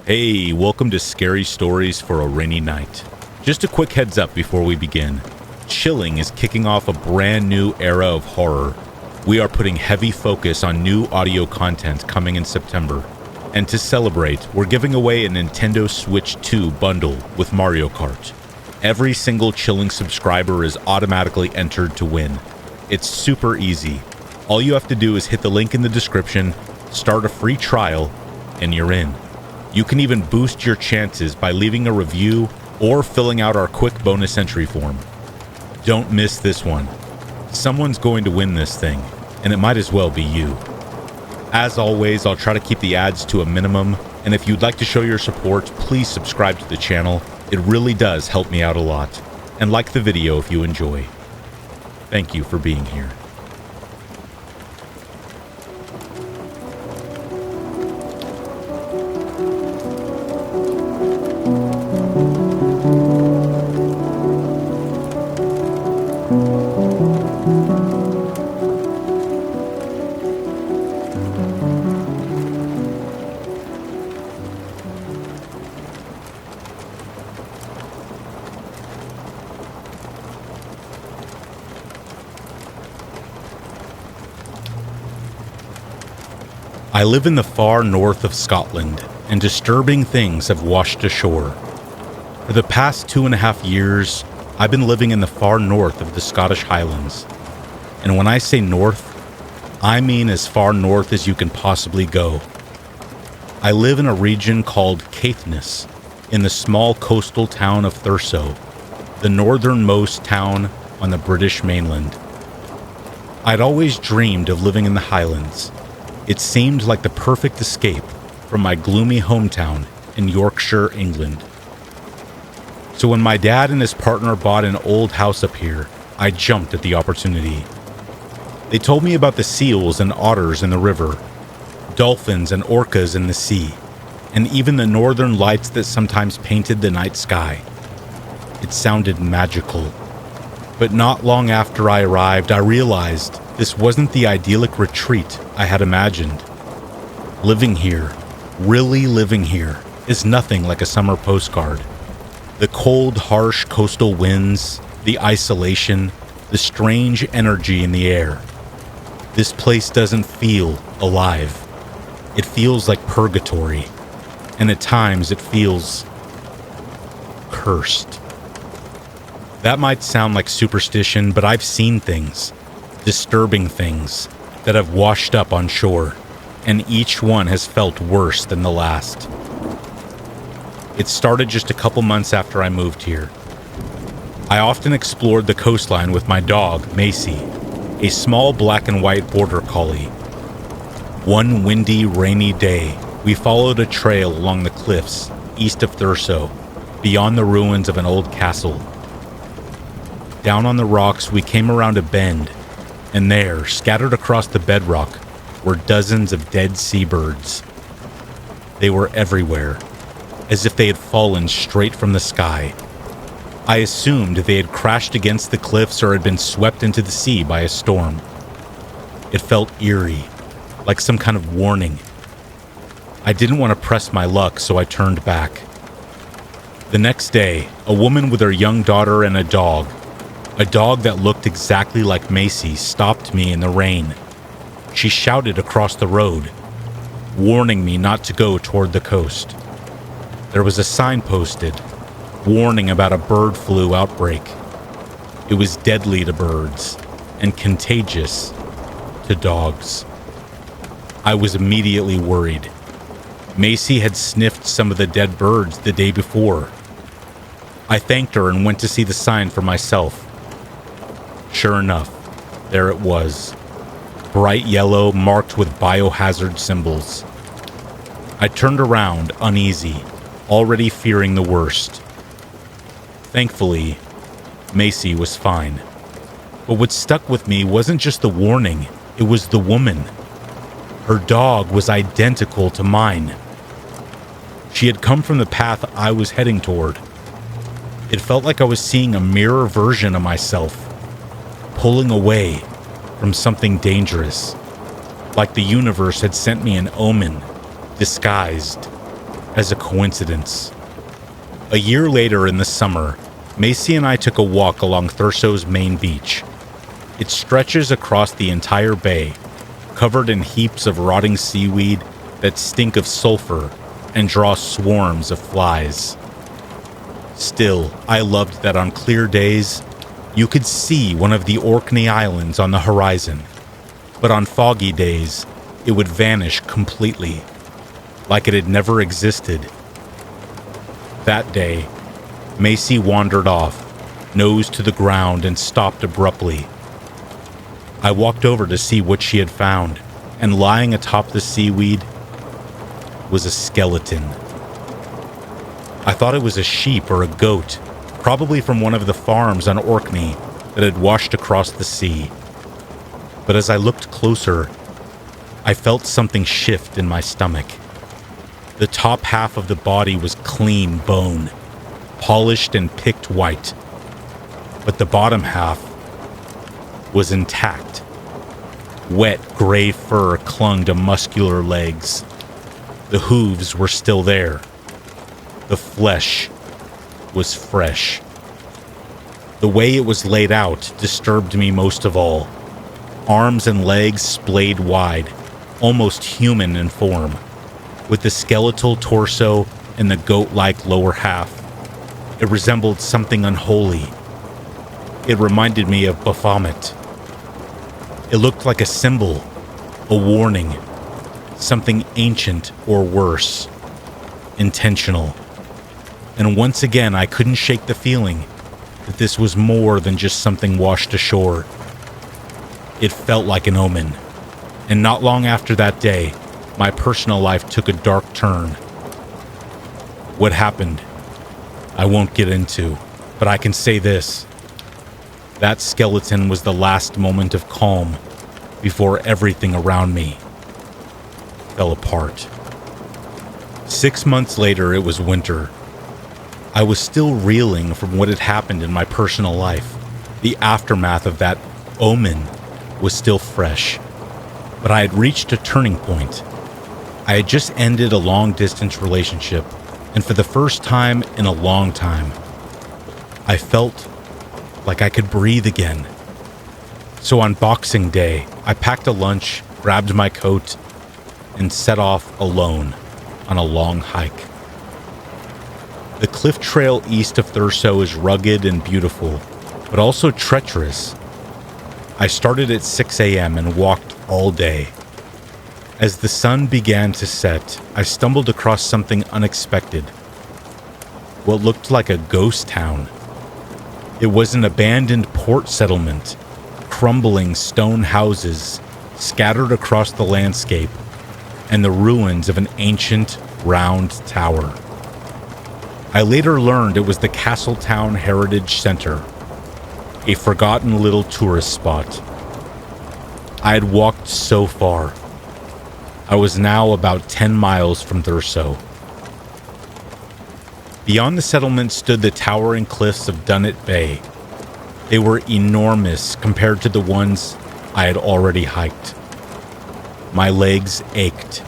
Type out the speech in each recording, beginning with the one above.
Hey, welcome to Scary Stories for a Rainy Night. Just a quick heads up before we begin. Chilling is kicking off a brand new era of horror. We are putting heavy focus on new audio content coming in September. And to celebrate, we're giving away a Nintendo Switch 2 bundle with Mario Kart. Every single Chilling subscriber is automatically entered to win. It's super easy. All you have to do is hit the link in the description, start a free trial, and you're in. You can even boost your chances by leaving a review or filling out our quick bonus entry form. Don't miss this one. Someone's going to win this thing, and it might as well be you. As always, I'll try to keep the ads to a minimum, and if you'd like to show your support, please subscribe to the channel. It really does help me out a lot. And like the video if you enjoy. Thank you for being here. I live in the far north of Scotland, and disturbing things have washed ashore. For the past 2.5 years, I've been living in the far north of the Scottish Highlands. And when I say north, I mean as far north as you can possibly go. I live in a region called Caithness, in the small coastal town of Thurso, the northernmost town on the British mainland. I'd always dreamed of living in the Highlands. It seemed like the perfect escape from my gloomy hometown in Yorkshire, England. So when my dad and his partner bought an old house up here, I jumped at the opportunity. They told me about the seals and otters in the river, dolphins and orcas in the sea, and even the northern lights that sometimes painted the night sky. It sounded magical. But not long after I arrived, I realized this wasn't the idyllic retreat I had imagined. Living here, really living here, is nothing like a summer postcard. The cold, harsh coastal winds, the isolation, the strange energy in the air. This place doesn't feel alive. It feels like purgatory, and at times it feels cursed. That might sound like superstition, but I've seen things, disturbing things, that have washed up on shore, and each one has felt worse than the last. It started just a couple months after I moved here. I often explored the coastline with my dog, Macy, a small black and white border collie. One windy, rainy day, we followed a trail along the cliffs east of Thurso, beyond the ruins of an old castle. Down on the rocks, we came around a bend, and there, scattered across the bedrock, were dozens of dead seabirds. They were everywhere, as if they had fallen straight from the sky. I assumed they had crashed against the cliffs or had been swept into the sea by a storm. It felt eerie, like some kind of warning. I didn't want to press my luck, so I turned back. The next day, a woman with her young daughter and a dog that looked exactly like Macy, stopped me in the rain. She shouted across the road, warning me not to go toward the coast. There was a sign posted, warning about a bird flu outbreak. It was deadly to birds and contagious to dogs. I was immediately worried. Macy had sniffed some of the dead birds the day before. I thanked her and went to see the sign for myself. Sure enough, there it was, bright yellow marked with biohazard symbols. I turned around, uneasy, already fearing the worst. Thankfully, Macy was fine. But what stuck with me wasn't just the warning, it was the woman. Her dog was identical to mine. She had come from the path I was heading toward. It felt like I was seeing a mirror version of myself, pulling away from something dangerous, like the universe had sent me an omen, disguised as a coincidence. A year later in the summer, Macy and I took a walk along Thurso's main beach. It stretches across the entire bay, covered in heaps of rotting seaweed that stink of sulfur and draw swarms of flies. Still, I loved that on clear days, you could see one of the Orkney Islands on the horizon, but on foggy days, it would vanish completely, like it had never existed. That day, Macy wandered off, nose to the ground, and stopped abruptly. I walked over to see what she had found, and lying atop the seaweed was a skeleton. I thought it was a sheep or a goat, probably from one of the farms on Orkney that had washed across the sea. But as I looked closer, I felt something shift in my stomach. The top half of the body was clean bone, polished and picked white, but the bottom half was intact. Wet gray fur clung to muscular legs. The hooves were still there. The flesh was fresh. The way it was laid out disturbed me most of all. Arms and legs splayed wide, almost human in form, with the skeletal torso and the goat-like lower half. It resembled something unholy. It reminded me of Baphomet. It looked like a symbol, a warning, something ancient or worse, intentional. And once again, I couldn't shake the feeling that this was more than just something washed ashore. It felt like an omen. And not long after that day, my personal life took a dark turn. What happened, I won't get into, but I can say this. That skeleton was the last moment of calm before everything around me fell apart. 6 months later, it was winter. I was still reeling from what had happened in my personal life. The aftermath of that omen was still fresh, but I had reached a turning point. I had just ended a long-distance relationship, and for the first time in a long time, I felt like I could breathe again. So on Boxing Day, I packed a lunch, grabbed my coat, and set off alone on a long hike. The cliff trail east of Thurso is rugged and beautiful, but also treacherous. I started at 6 a.m. and walked all day. As the sun began to set, I stumbled across something unexpected. What looked like a ghost town. It was an abandoned port settlement, crumbling stone houses scattered across the landscape, and the ruins of an ancient round tower. I later learned it was the Castletown Heritage Center, a forgotten little tourist spot. I had walked so far. I was now about 10 miles from Thurso. Beyond the settlement stood the towering cliffs of Dunnet Bay. They were enormous compared to the ones I had already hiked. My legs ached,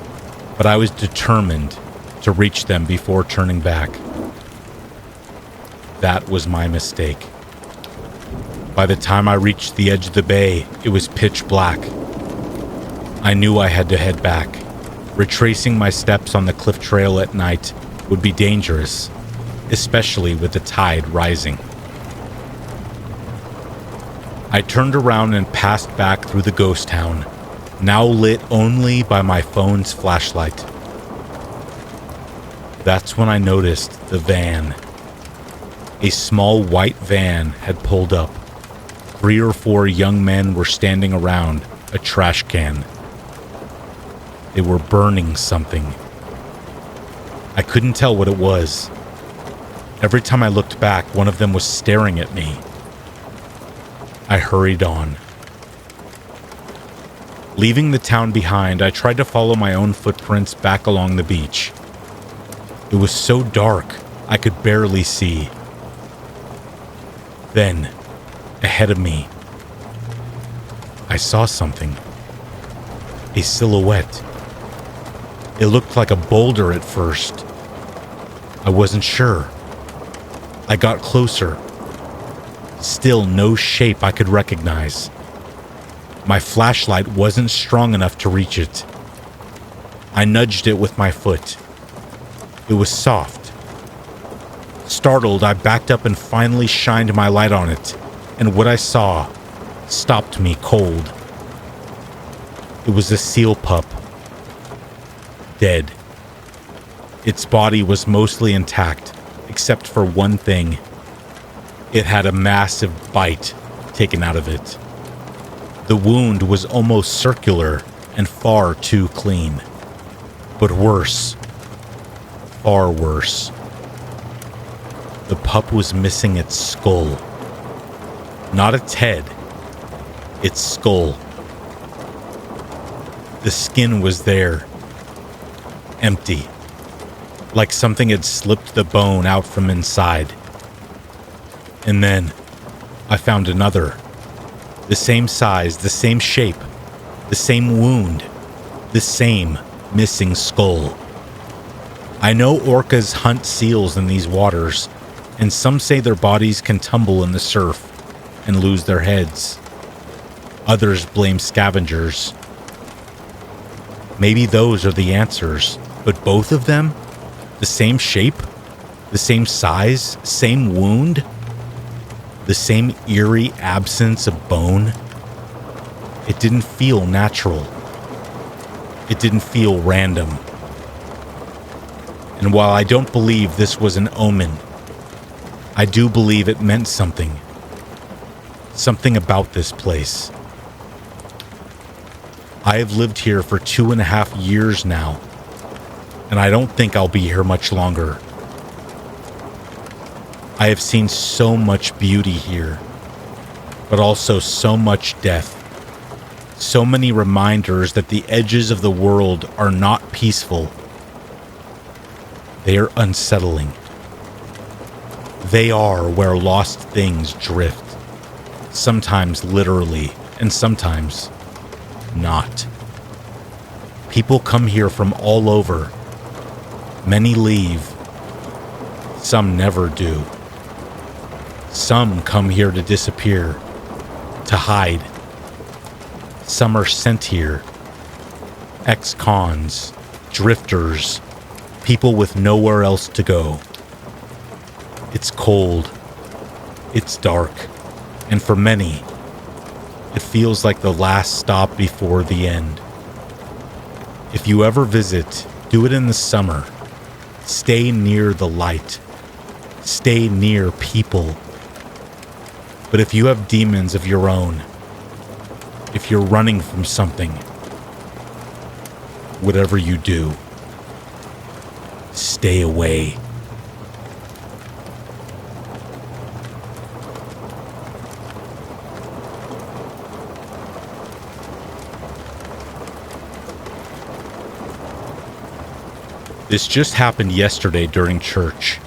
but I was determined to reach them before turning back. That was my mistake. By the time I reached the edge of the bay, it was pitch black. I knew I had to head back. Retracing my steps on the cliff trail at night would be dangerous, especially with the tide rising. I turned around and passed back through the ghost town, now lit only by my phone's flashlight. That's when I noticed the van. A small white van had pulled up. 3 or 4 young men were standing around a trash can. They were burning something. I couldn't tell what it was. Every time I looked back, one of them was staring at me. I hurried on. Leaving the town behind, I tried to follow my own footprints back along the beach. It was so dark, I could barely see. Then, ahead of me, I saw something. A silhouette. It looked like a boulder at first, I wasn't sure. I got closer. Still no shape I could recognize. My flashlight wasn't strong enough to reach it. I nudged it with my foot. It was soft. Startled, I backed up and finally shined my light on it, and what I saw stopped me cold. It was a seal pup. Dead. Its body was mostly intact, except for one thing. It had a massive bite taken out of it. The wound was almost circular and far too clean. But worse. Far worse. The pup was missing its skull. Not its head. Its skull. The skin was there. Empty. Like something had slipped the bone out from inside. And then I found another. The same size, the same shape, the same wound, the same missing skull. I know orcas hunt seals in these waters, and some say their bodies can tumble in the surf and lose their heads. Others blame scavengers. Maybe those are the answers, but both of them? The same shape? The same size? Same wound? The same eerie absence of bone? It didn't feel natural. It didn't feel random. And while I don't believe this was an omen, I do believe it meant something. Something about this place. I have lived here for 2.5 years now, and I don't think I'll be here much longer. I have seen so much beauty here, but also so much death. So many reminders that the edges of the world are not peaceful. They are unsettling. They are where lost things drift, sometimes literally, and sometimes not. People come here from all over. Many leave. Some never do. Some come here to disappear, to hide. Some are sent here. Ex-cons, drifters, people with nowhere else to go. It's cold. It's dark. And for many, it feels like the last stop before the end. If you ever visit, do it in the summer. Stay near the light. Stay near people. But if you have demons of your own, if you're running from something, whatever you do, stay away. This just happened yesterday during church.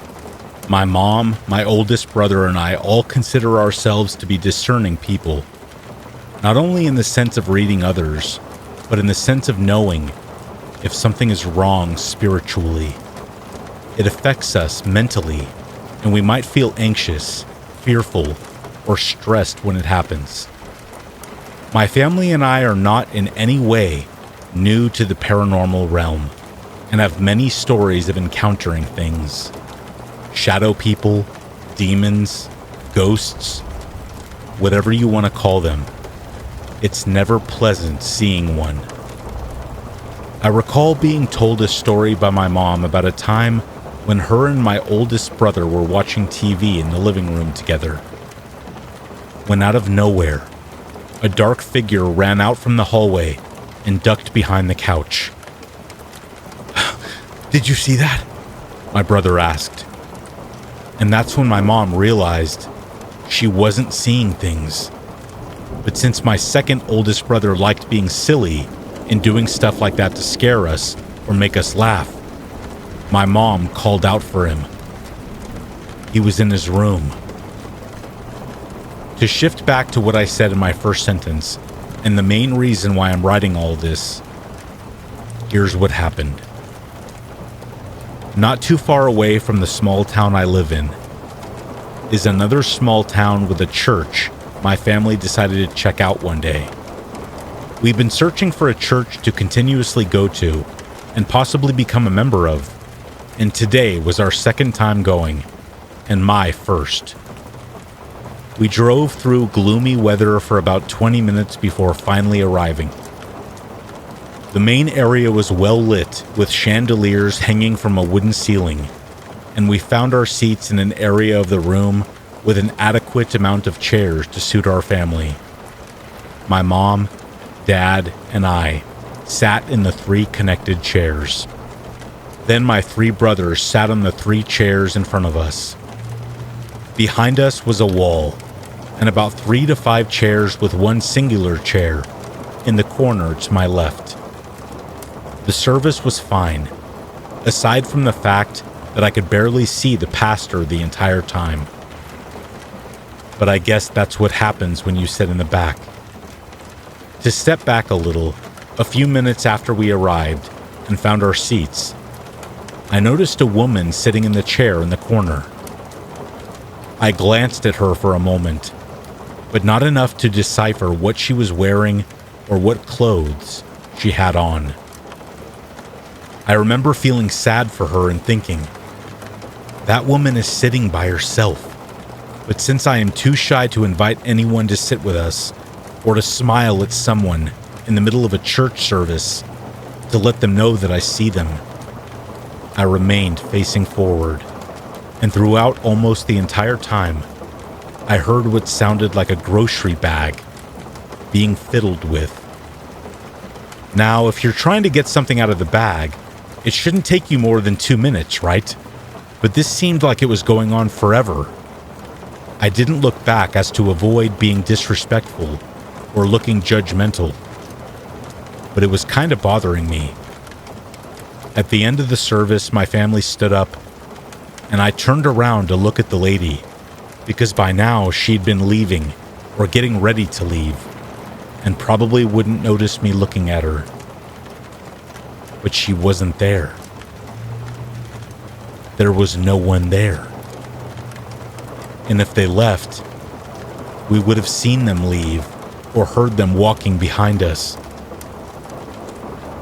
My mom, my oldest brother, and I all consider ourselves to be discerning people. Not only in the sense of reading others, but in the sense of knowing if something is wrong spiritually. It affects us mentally, and we might feel anxious, fearful, or stressed when it happens. My family and I are not in any way new to the paranormal realm, and have many stories of encountering things. Shadow people, demons, ghosts, whatever you want to call them. It's never pleasant seeing one. I recall being told a story by my mom about a time when her and my oldest brother were watching TV in the living room together. When out of nowhere, a dark figure ran out from the hallway and ducked behind the couch. "Did you see that?" my brother asked. And that's when my mom realized she wasn't seeing things. But since my second oldest brother liked being silly and doing stuff like that to scare us or make us laugh, my mom called out for him. He was in his room. To shift back to what I said in my first sentence, and the main reason why I'm writing all this, here's what happened. Not too far away from the small town I live in is another small town with a church my family decided to check out one day. We've been searching for a church to continuously go to and possibly become a member of, and today was our second time going, and my first. We drove through gloomy weather for about 20 minutes before finally arriving. The main area was well lit with chandeliers hanging from a wooden ceiling, and we found our seats in an area of the room with an adequate amount of chairs to suit our family. My mom, Dad, and I sat in the 3 connected chairs. Then my 3 brothers sat on the 3 chairs in front of us. Behind us was a wall, and about 3 to 5 chairs with one singular chair in the corner to my left. The service was fine, aside from the fact that I could barely see the pastor the entire time. But I guess that's what happens when you sit in the back. To step back a little, a few minutes after we arrived and found our seats, I noticed a woman sitting in the chair in the corner. I glanced at her for a moment, but not enough to decipher what she was wearing or what clothes she had on. I remember feeling sad for her and thinking, that woman is sitting by herself, but since I am too shy to invite anyone to sit with us or to smile at someone in the middle of a church service to let them know that I see them, I remained facing forward, and throughout almost the entire time, I heard what sounded like a grocery bag being fiddled with. Now, if you're trying to get something out of the bag, it shouldn't take you more than 2 minutes, right? But this seemed like it was going on forever. I didn't look back as to avoid being disrespectful or looking judgmental, but it was kind of bothering me. At the end of the service, my family stood up, and I turned around to look at the lady, because by now she'd been leaving or getting ready to leave, and probably wouldn't notice me looking at her. But she wasn't there. There was no one there. And if they left, we would have seen them leave or heard them walking behind us.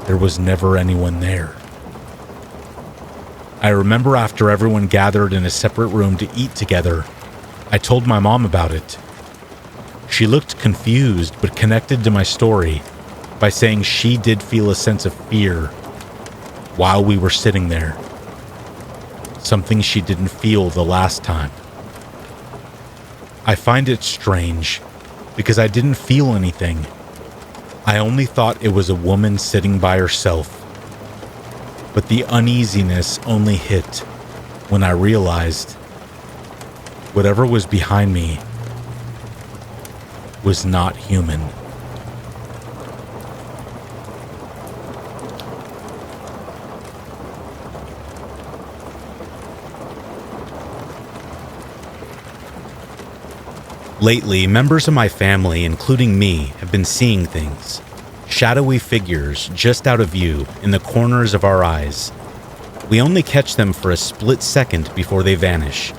There was never anyone there. I remember after everyone gathered in a separate room to eat together, I told my mom about it. She looked confused but connected to my story by saying she did feel a sense of fear while we were sitting there. Something she didn't feel the last time. I find it strange because I didn't feel anything. I only thought it was a woman sitting by herself. But the uneasiness only hit when I realized whatever was behind me was not human. Lately, members of my family, including me, have been seeing things. Shadowy figures just out of view in the corners of our eyes. We only catch them for a split second before they vanish.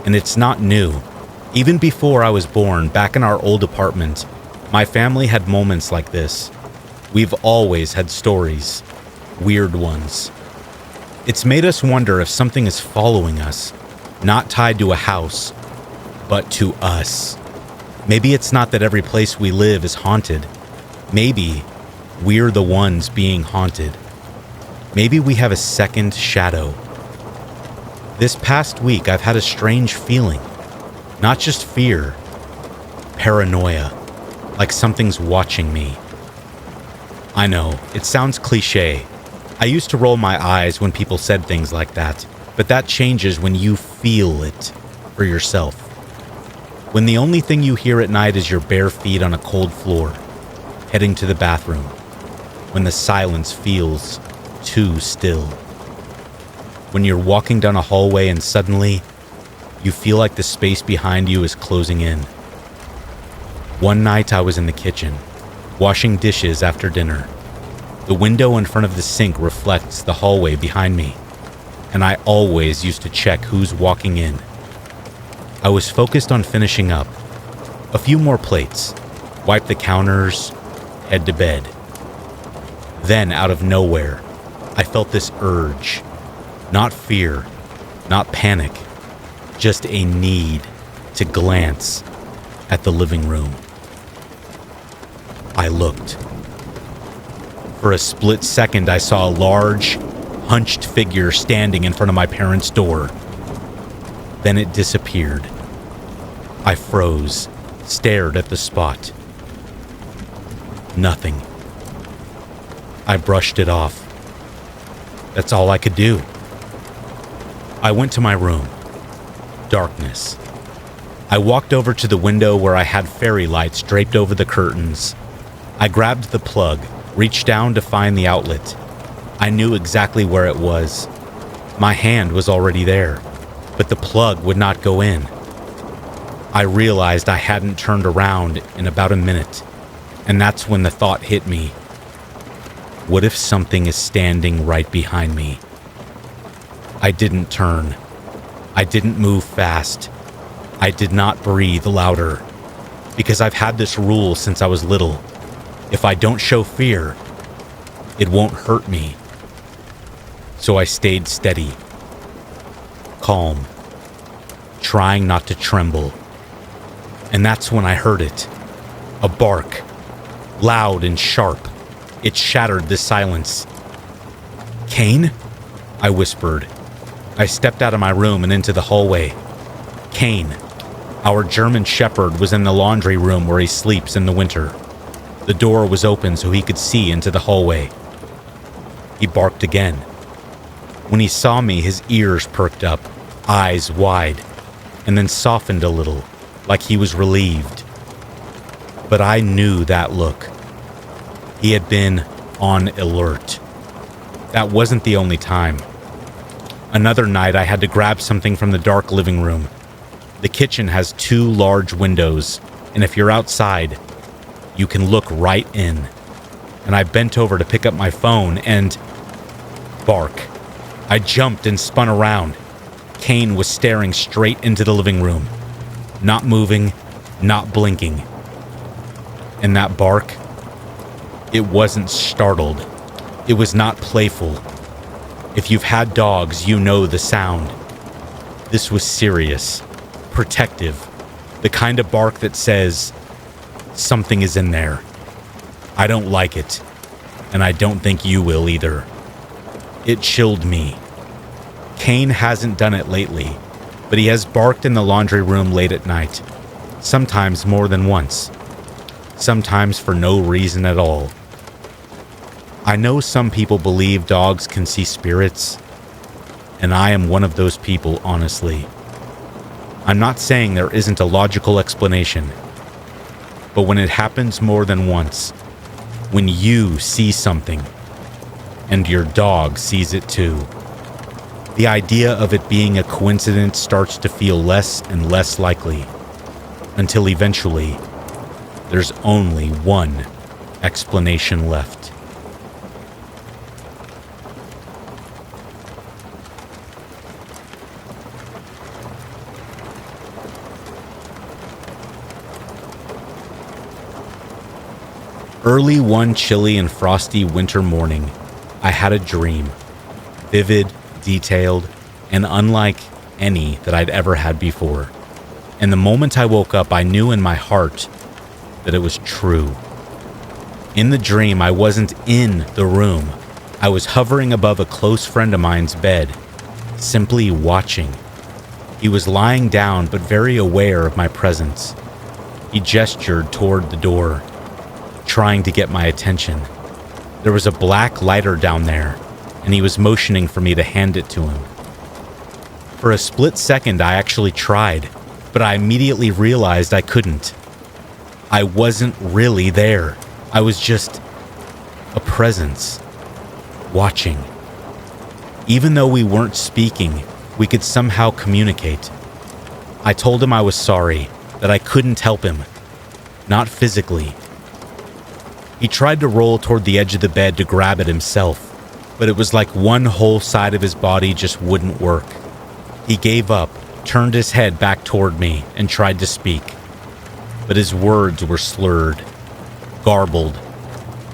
And it's not new. Even before I was born, back in our old apartment, my family had moments like this. We've always had stories. Weird ones. It's made us wonder if something is following us, not tied to a house, but to us. Maybe it's not that every place we live is haunted. Maybe we're the ones being haunted. Maybe we have a second shadow. This past week, I've had a strange feeling. Not just fear, paranoia, like something's watching me. I know, it sounds cliche. I used to roll my eyes when people said things like that, but that changes when you feel it for yourself. When the only thing you hear at night is your bare feet on a cold floor, heading to the bathroom, when the silence feels too still. When you're walking down a hallway and suddenly, you feel like the space behind you is closing in. One night I was in the kitchen, washing dishes after dinner. The window in front of the sink reflects the hallway behind me. and I always used to check who's walking in. I was focused on finishing up. A few more plates, wipe the counters, head to bed. Then, out of nowhere, I felt this urge. Not fear, not panic, just a need to glance at the living room. I looked. For a split second, I saw a large, hunched figure standing in front of my parents' door. Then it disappeared. I froze, stared at the spot. Nothing. I brushed it off. That's all I could do. I went to my room. Darkness. I walked over to the window where I had fairy lights draped over the curtains. I grabbed the plug, reached down to find the outlet. I knew exactly where it was. My hand was already there, but the plug would not go in. I realized I hadn't turned around in about a minute, and that's when the thought hit me. What if something is standing right behind me? I didn't turn. I didn't move fast. I did not breathe louder, because I've had this rule since I was little. If I don't show fear, it won't hurt me. So I stayed steady, calm, trying not to tremble. And that's when I heard it. A bark, loud and sharp. It shattered the silence. "Kane?" I whispered. I stepped out of my room and into the hallway. Kane, our German shepherd, was in the laundry room where he sleeps in the winter. The door was open so he could see into the hallway. He barked again. When he saw me, his ears perked up, eyes wide, and then softened a little, like he was relieved. But I knew that look. He had been on alert. That wasn't the only time. Another night, I had to grab something from the dark living room. The kitchen has 2 large windows, and if you're outside, you can look right in. And I bent over to pick up my phone and... bark. I jumped and spun around. Kane was staring straight into the living room. Not moving, not blinking. And that bark, it wasn't startled. It was not playful. If you've had dogs, you know the sound. This was serious, protective, the kind of bark that says, something is in there. I don't like it, and I don't think you will either. It chilled me. Kane hasn't done it lately, but he has barked in the laundry room late at night, sometimes more than once, sometimes for no reason at all. I know some people believe dogs can see spirits, and I am one of those people, honestly. I'm not saying there isn't a logical explanation, but when it happens more than once, when you see something, and your dog sees it too, the idea of it being a coincidence starts to feel less and less likely, until eventually, there's only one explanation left. Early one chilly and frosty winter morning, I had a dream. Vivid, detailed, and unlike any that I'd ever had before. And the moment I woke up, I knew in my heart that it was true. In the dream, I wasn't in the room. I was hovering above a close friend of mine's bed, simply watching. He was lying down, but very aware of my presence. He gestured toward the door, trying to get my attention. There was a black lighter down there, and he was motioning for me to hand it to him. For a split second, I actually tried, but I immediately realized I couldn't. I wasn't really there. I was just a presence, watching. Even though we weren't speaking, we could somehow communicate. I told him I was sorry, that I couldn't help him, not physically. He tried to roll toward the edge of the bed to grab it himself, but it was like one whole side of his body just wouldn't work. He gave up, turned his head back toward me, and tried to speak. But his words were slurred, garbled.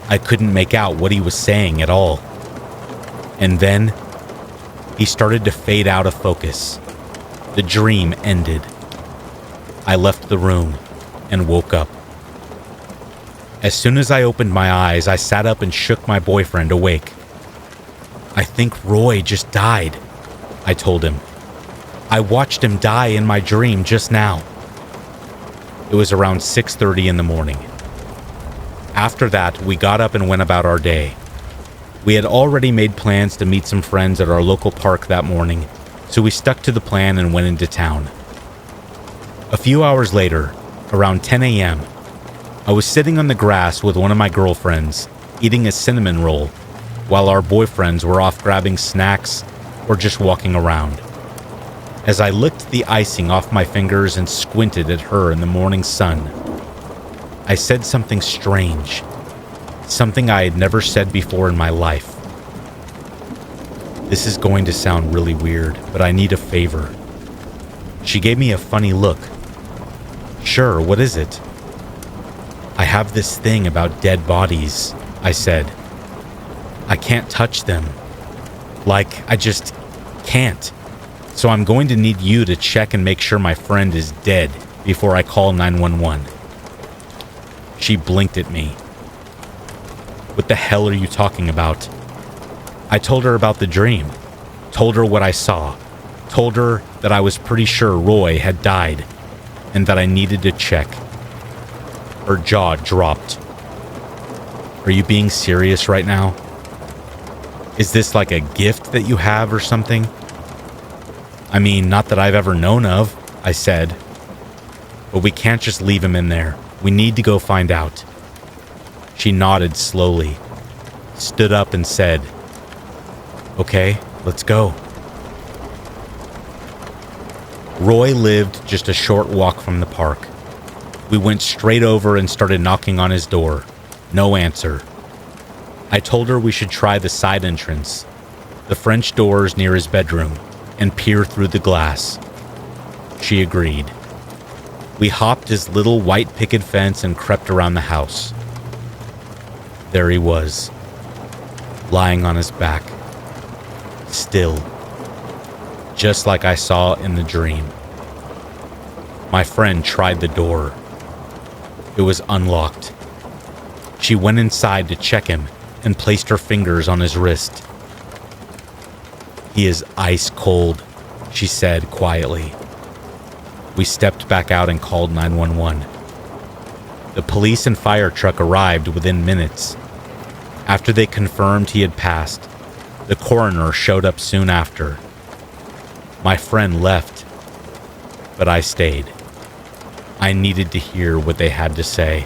I couldn't make out what he was saying at all. And then, he started to fade out of focus. The dream ended. I left the room and woke up. As soon as I opened my eyes, I sat up and shook my boyfriend awake. "I think Roy just died," I told him. "I watched him die in my dream just now." It was around 6:30 in the morning. After that, we got up and went about our day. We had already made plans to meet some friends at our local park that morning, so we stuck to the plan and went into town. A few hours later, around 10 a.m., I was sitting on the grass with one of my girlfriends, eating a cinnamon roll, while our boyfriends were off grabbing snacks or just walking around. As I licked the icing off my fingers and squinted at her in the morning sun, I said something strange, something I had never said before in my life. This is going to sound really weird, but I need a favor. She gave me a funny look. "Sure, what is it?" "I have this thing about dead bodies," I said. "I can't touch them. Like, I just can't. So I'm going to need you to check and make sure my friend is dead before I call 911. She blinked at me. "What the hell are you talking about?" I told her about the dream, told her what I saw, told her that I was pretty sure Roy had died and that I needed to check. Her jaw dropped. "Are you being serious right now? Is this like a gift that you have or something?" "I mean, not that I've ever known of," I said. "But we can't just leave him in there. We need to go find out." She nodded slowly, stood up and said, "Okay, let's go." Roy lived just a short walk from the park. We went straight over and started knocking on his door. No answer. I told her we should try the side entrance, the French doors near his bedroom, and peer through the glass. She agreed. We hopped his little white picket fence and crept around the house. There he was, lying on his back, still, just like I saw in the dream. My friend tried the door. It was unlocked. She went inside to check him and placed her fingers on his wrist. "He is ice cold," she said quietly. We stepped back out and called 911. The police and fire truck arrived within minutes. After they confirmed he had passed, the coroner showed up soon after. My friend left, but I stayed. I needed to hear what they had to say.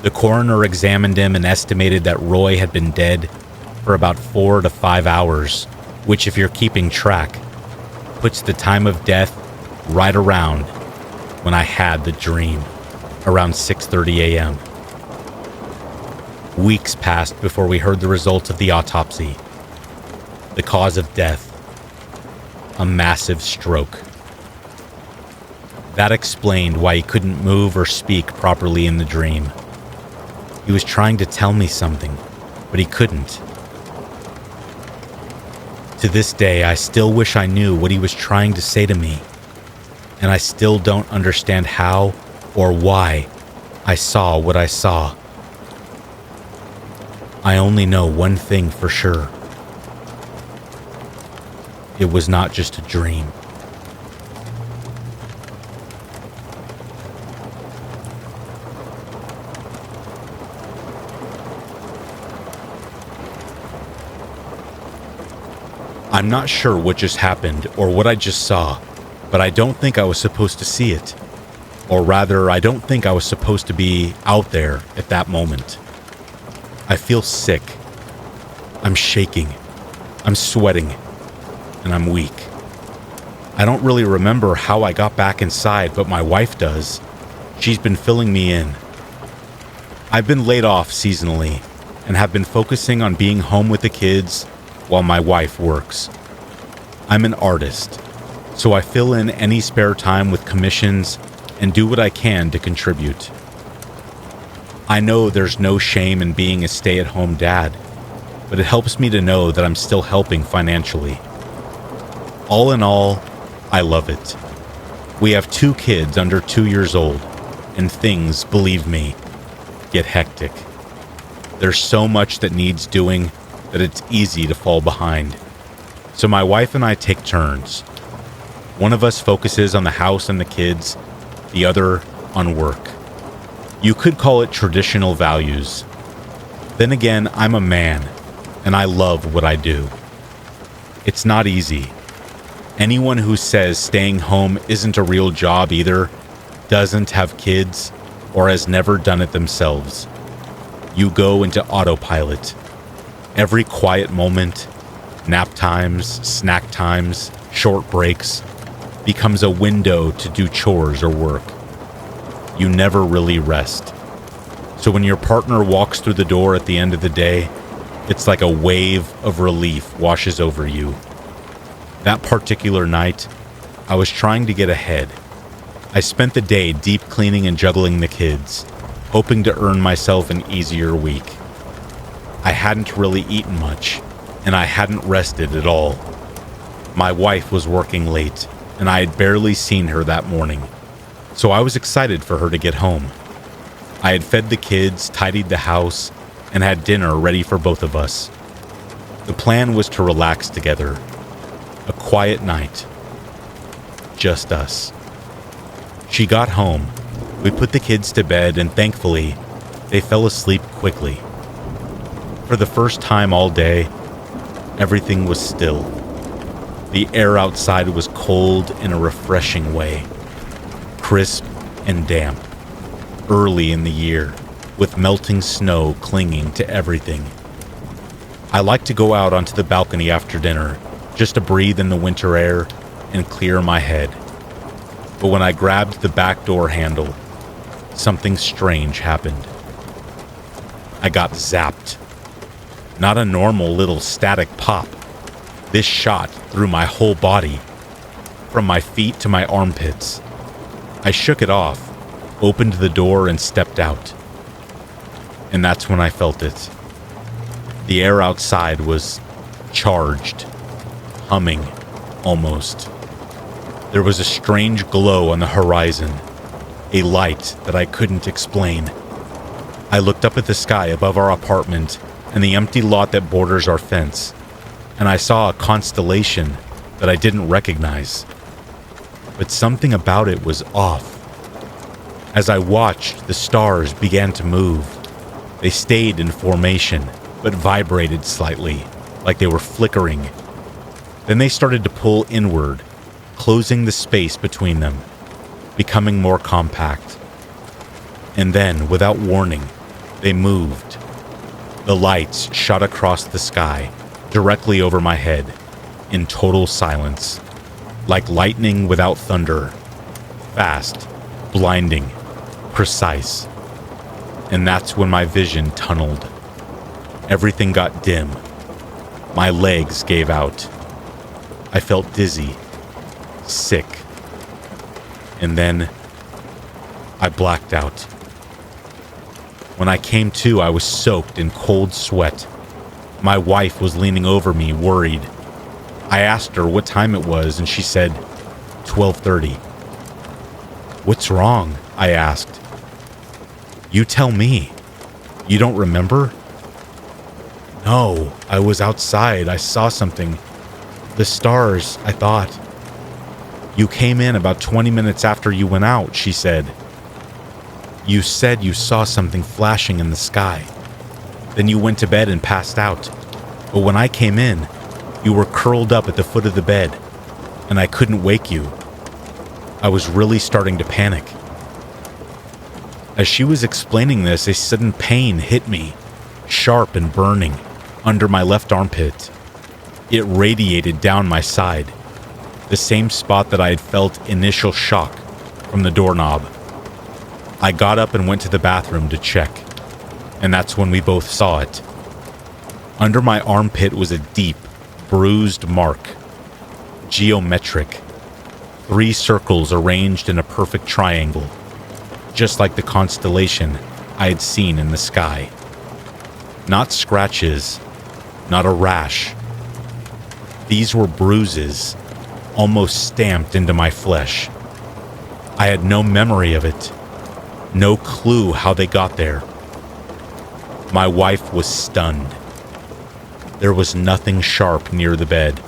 The coroner examined him and estimated that Roy had been dead for about 4 to 5 hours, which, if you're keeping track, puts the time of death right around when I had the dream, around 6:30 a.m. Weeks passed before we heard the results of the autopsy. The cause of death: a massive stroke. That explained why he couldn't move or speak properly in the dream. He was trying to tell me something, but he couldn't. To this day, I still wish I knew what he was trying to say to me, and I still don't understand how or why I saw what I saw. I only know one thing for sure. It was not just a dream. I'm not sure what just happened or what I just saw, but I don't think I was supposed to see it. Or rather, I don't think I was supposed to be out there at that moment. I feel sick. I'm shaking. I'm sweating. And I'm weak. I don't really remember how I got back inside, but my wife does. She's been filling me in. I've been laid off seasonally, and have been focusing on being home with the kids while my wife works. I'm an artist, so I fill in any spare time with commissions and do what I can to contribute. I know there's no shame in being a stay-at-home dad, but it helps me to know that I'm still helping financially. All in all, I love it. We have 2 kids under 2 years old, and things, believe me, get hectic. There's so much that needs doing that it's easy to fall behind. So my wife and I take turns. One of us focuses on the house and the kids, the other on work. You could call it traditional values. Then again, I'm a man, and I love what I do. It's not easy. Anyone who says staying home isn't a real job either doesn't have kids or has never done it themselves. You go into autopilot. Every quiet moment, nap times, snack times, short breaks, becomes a window to do chores or work. You never really rest. So when your partner walks through the door at the end of the day, it's like a wave of relief washes over you. That particular night, I was trying to get ahead. I spent the day deep cleaning and juggling the kids, hoping to earn myself an easier week. I hadn't really eaten much, and I hadn't rested at all. My wife was working late, and I had barely seen her that morning, so I was excited for her to get home. I had fed the kids, tidied the house, and had dinner ready for both of us. The plan was to relax together. A quiet night. Just us. She got home. We put the kids to bed, and thankfully, they fell asleep quickly. For the first time all day, everything was still. The air outside was cold in a refreshing way, crisp and damp, early in the year, with melting snow clinging to everything. I like to go out onto the balcony after dinner, just to breathe in the winter air and clear my head. But when I grabbed the back door handle, something strange happened. I got zapped. Not a normal little static pop. This shot through my whole body, from my feet to my armpits. I shook it off, opened the door, and stepped out. And that's when I felt it. The air outside was charged, humming, almost. There was a strange glow on the horizon, a light that I couldn't explain. I looked up at the sky above our apartment and the empty lot that borders our fence, and I saw a constellation that I didn't recognize. But something about it was off. As I watched, the stars began to move. They stayed in formation, but vibrated slightly, like they were flickering. Then they started to pull inward, closing the space between them, becoming more compact. And then, without warning, they moved. The lights shot across the sky, directly over my head, in total silence, like lightning without thunder. Fast, blinding, precise. And that's when my vision tunneled. Everything got dim. My legs gave out. I felt dizzy, sick. And then I blacked out. When I came to, I was soaked in cold sweat. My wife was leaning over me, worried. I asked her what time it was, and she said, 12:30. "What's wrong?" I asked. "You tell me. You don't remember?" "No, I was outside. I saw something. The stars, I thought." "You came in about 20 minutes after you went out," she said. "You said you saw something flashing in the sky. Then you went to bed and passed out. But when I came in, you were curled up at the foot of the bed, and I couldn't wake you." I was really starting to panic. As she was explaining this, a sudden pain hit me, sharp and burning, under my left armpit. It radiated down my side, the same spot that I had felt initial shock from the doorknob. I got up and went to the bathroom to check, and that's when we both saw it. Under my armpit was a deep, bruised mark. Geometric. 3 circles arranged in a perfect triangle, just like the constellation I had seen in the sky. Not scratches, not a rash. These were bruises, almost stamped into my flesh. I had no memory of it, no clue how they got there. My wife was stunned. There was nothing sharp near the bed,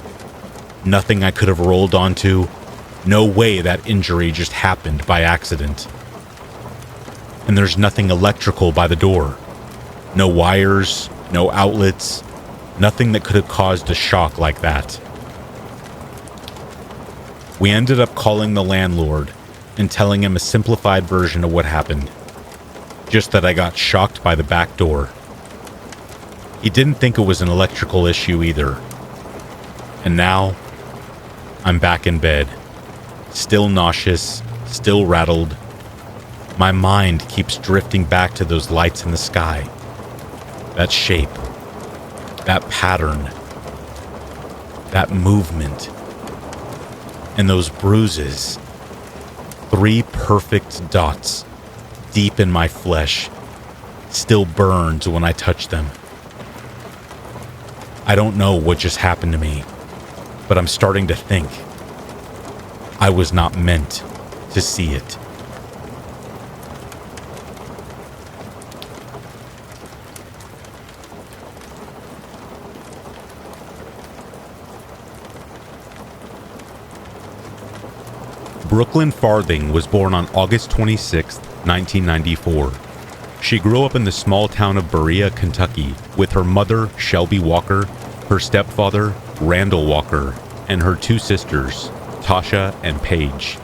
nothing I could have rolled onto. No way that injury just happened by accident. And there's nothing electrical by the door. No wires, no outlets, nothing that could have caused a shock like that. We ended up calling the landlord and telling him a simplified version of what happened. Just that I got shocked by the back door. He didn't think it was an electrical issue either. And now, I'm back in bed. Still nauseous, still rattled. My mind keeps drifting back to those lights in the sky. That shape. That pattern. That movement. And those bruises. 3 perfect dots, deep in my flesh, still burned when I touch them. I don't know what just happened to me, but I'm starting to think I was not meant to see it. Brooklyn Farthing was born on August 26, 1994. She grew up in the small town of Berea, Kentucky, with her mother, Shelby Walker, her stepfather, Randall Walker, and her 2 sisters, Tasha and Paige.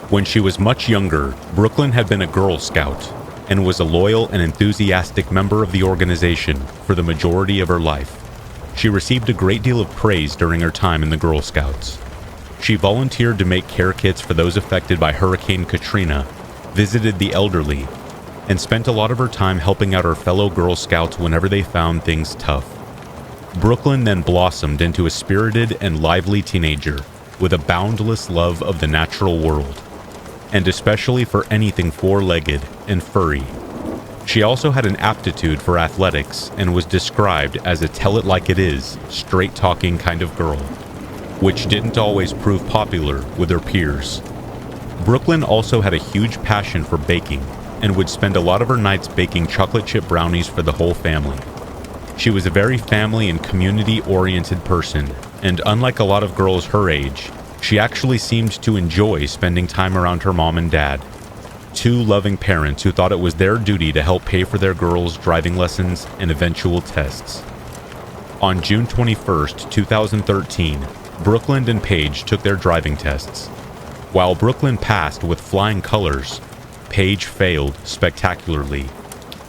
When she was much younger, Brooklyn had been a Girl Scout and was a loyal and enthusiastic member of the organization for the majority of her life. She received a great deal of praise during her time in the Girl Scouts. She volunteered to make care kits for those affected by Hurricane Katrina, visited the elderly, and spent a lot of her time helping out her fellow Girl Scouts whenever they found things tough. Brooklyn then blossomed into a spirited and lively teenager with a boundless love of the natural world, and especially for anything 4-legged and furry. She also had an aptitude for athletics and was described as a tell-it-like-it-is, straight-talking kind of girl, which didn't always prove popular with her peers. Brooklyn also had a huge passion for baking and would spend a lot of her nights baking chocolate chip brownies for the whole family. She was a very family and community-oriented person, and unlike a lot of girls her age, she actually seemed to enjoy spending time around her mom and dad, 2 loving parents who thought it was their duty to help pay for their girls' driving lessons and eventual tests. On June 21st, 2013, Brooklyn and Paige took their driving tests. While Brooklyn passed with flying colors, Paige failed spectacularly,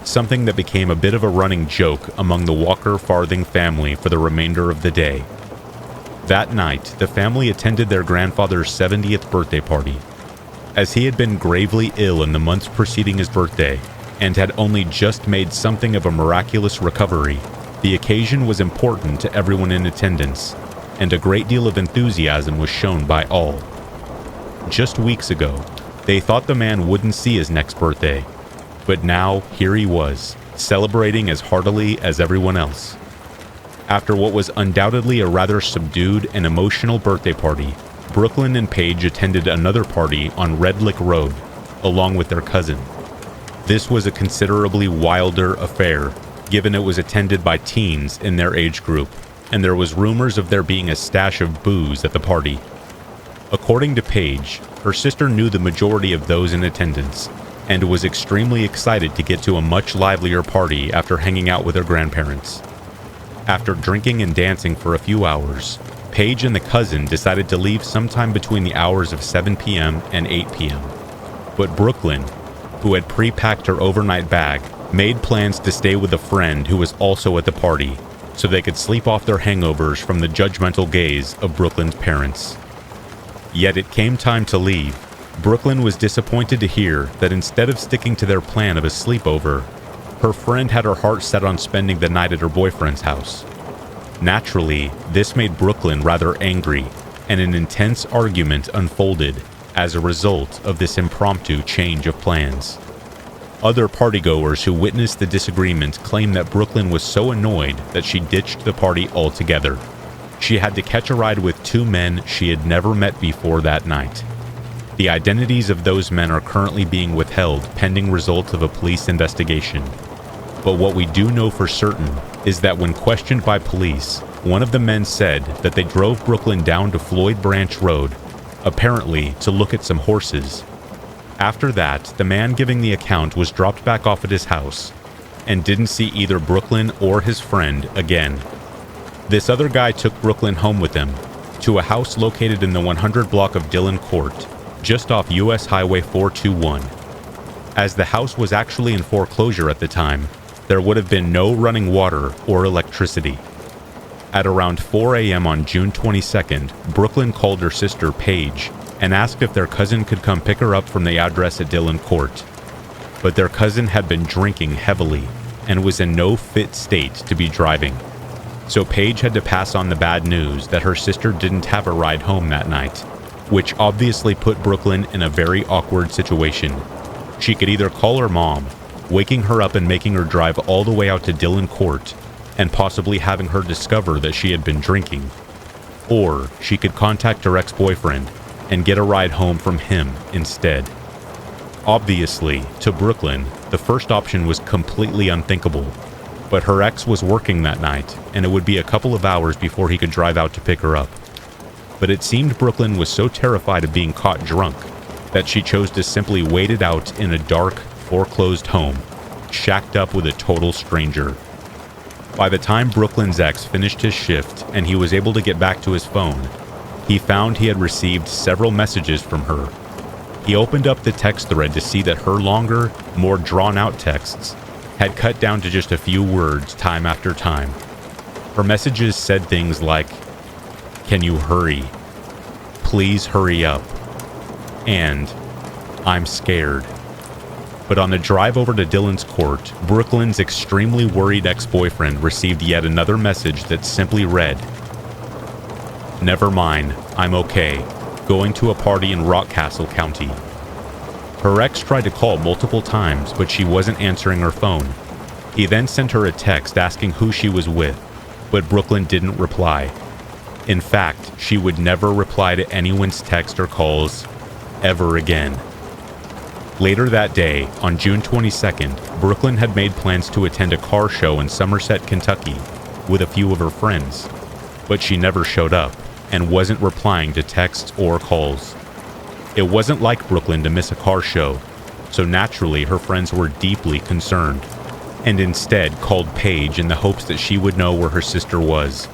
something that became a bit of a running joke among the Walker Farthing family for the remainder of the day. That night, the family attended their grandfather's 70th birthday party. As he had been gravely ill in the months preceding his birthday and had only just made something of a miraculous recovery, the occasion was important to everyone in attendance, and a great deal of enthusiasm was shown by all. Just weeks ago, they thought the man wouldn't see his next birthday, but now here he was, celebrating as heartily as everyone else. After what was undoubtedly a rather subdued and emotional birthday party, Brooklyn and Paige attended another party on Red Lick Road, along with their cousin. This was a considerably wilder affair, given it was attended by teens in their age group, and there was rumors of there being a stash of booze at the party. According to Paige, her sister knew the majority of those in attendance, and was extremely excited to get to a much livelier party after hanging out with her grandparents. After drinking and dancing for a few hours, Paige and the cousin decided to leave sometime between the hours of 7 p.m. and 8 p.m. But Brooklyn, who had pre-packed her overnight bag, made plans to stay with a friend who was also at the party, so they could sleep off their hangovers from the judgmental gaze of Brooklyn's parents. Yet it came time to leave. Brooklyn was disappointed to hear that instead of sticking to their plan of a sleepover, her friend had her heart set on spending the night at her boyfriend's house. Naturally, this made Brooklyn rather angry, and an intense argument unfolded as a result of this impromptu change of plans. Other partygoers who witnessed the disagreement claim that Brooklyn was so annoyed that she ditched the party altogether. She had to catch a ride with two men she had never met before that night. The identities of those men are currently being withheld pending results of a police investigation. But what we do know for certain is that when questioned by police, one of the men said that they drove Brooklyn down to Floyd Branch Road, apparently to look at some horses. After that, the man giving the account was dropped back off at his house and didn't see either Brooklyn or his friend again. This other guy took Brooklyn home with him to a house located in the 100 block of Dillon Court, just off US Highway 421. As the house was actually in foreclosure at the time, there would have been no running water or electricity. At around 4 a.m. on June 22nd, Brooklyn called her sister Paige and asked if their cousin could come pick her up from the address at Dillon Court. But their cousin had been drinking heavily and was in no fit state to be driving. So Paige had to pass on the bad news that her sister didn't have a ride home that night, which obviously put Brooklyn in a very awkward situation. She could either call her mom, waking her up and making her drive all the way out to Dillon Court, and possibly having her discover that she had been drinking, or she could contact her ex-boyfriend and get a ride home from him instead. Obviously, to Brooklyn, the first option was completely unthinkable, but her ex was working that night, and it would be a couple of hours before he could drive out to pick her up. But it seemed Brooklyn was so terrified of being caught drunk that she chose to simply wait it out in a dark, foreclosed home, shacked up with a total stranger. By the time Brooklyn's ex finished his shift and he was able to get back to his phone, he found he had received several messages from her. He opened up the text thread to see that her longer, more drawn-out texts had cut down to just a few words time after time. Her messages said things like, "Can you hurry? Please hurry up," and "I'm scared." But on the drive over to Dillon's Court, Brooklyn's extremely worried ex-boyfriend received yet another message that simply read, "Never mind, I'm okay. Going to a party in Rockcastle County." Her ex tried to call multiple times, but she wasn't answering her phone. He then sent her a text asking who she was with, but Brooklyn didn't reply. In fact, she would never reply to anyone's text or calls ever again. Later that day, on June 22nd, Brooklyn had made plans to attend a car show in Somerset, Kentucky, with a few of her friends, but she never showed up and wasn't replying to texts or calls. It wasn't like Brooklyn to miss a car show, so naturally her friends were deeply concerned, and instead called Paige in the hopes that she would know where her sister was.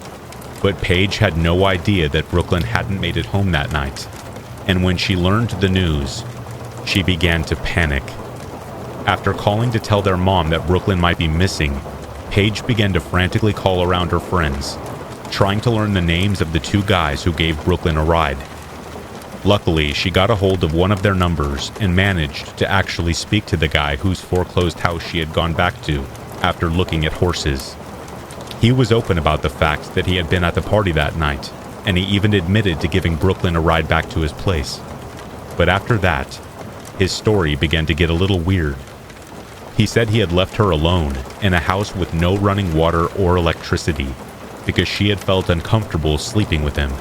But Paige had no idea that Brooklyn hadn't made it home that night, and when she learned the news, she began to panic. After calling to tell their mom that Brooklyn might be missing, Paige began to frantically call around her friends, trying to learn the names of the two guys who gave Brooklyn a ride. Luckily, she got a hold of one of their numbers and managed to actually speak to the guy whose foreclosed house she had gone back to after looking at horses. He was open about the fact that he had been at the party that night, and he even admitted to giving Brooklyn a ride back to his place. But after that, his story began to get a little weird. He said he had left her alone in a house with no running water or electricity because she had felt uncomfortable sleeping with him,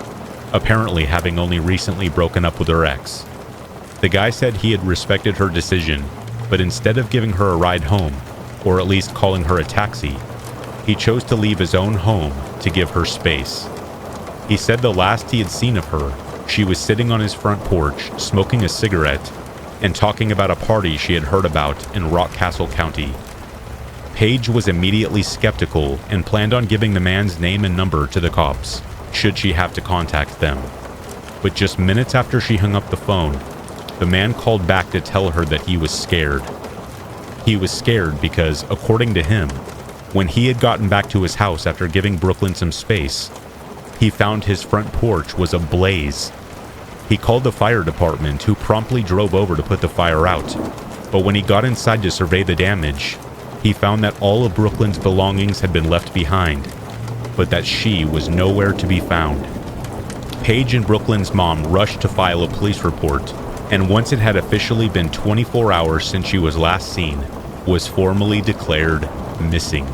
apparently having only recently broken up with her ex. The guy said he had respected her decision, but instead of giving her a ride home, or at least calling her a taxi, he chose to leave his own home to give her space. He said the last he had seen of her, she was sitting on his front porch, smoking a cigarette, and talking about a party she had heard about in Rockcastle County. Paige was immediately skeptical and planned on giving the man's name and number to the cops, should she have to contact them. But just minutes after she hung up the phone, the man called back to tell her that he was scared. He was scared because, according to him, when he had gotten back to his house after giving Brooklyn some space, he found his front porch was ablaze. He called the fire department, who promptly drove over to put the fire out. But when he got inside to survey the damage, he found that all of Brooklyn's belongings had been left behind. but that she was nowhere to be found. Paige and Brooklyn's mom rushed to file a police report, and once it had officially been 24 hours since she was last seen, was formally declared missing.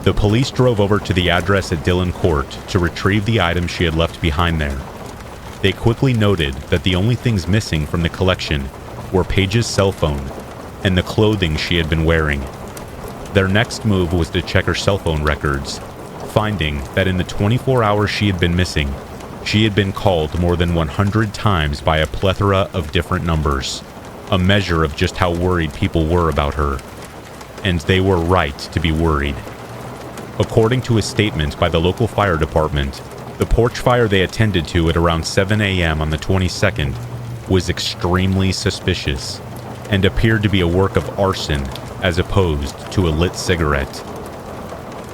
The police drove over to the address at Dillon Court to retrieve the items she had left behind there. They quickly noted that the only things missing from the collection were Paige's cell phone and the clothing she had been wearing. Their next move was to check her cell phone records, finding that in the 24 hours she had been missing, she had been called more than 100 times by a plethora of different numbers, a measure of just how worried people were about her. And they were right to be worried. According to a statement by the local fire department, the porch fire they attended to at around 7 a.m. on the 22nd was extremely suspicious and appeared to be a work of arson as opposed to a lit cigarette.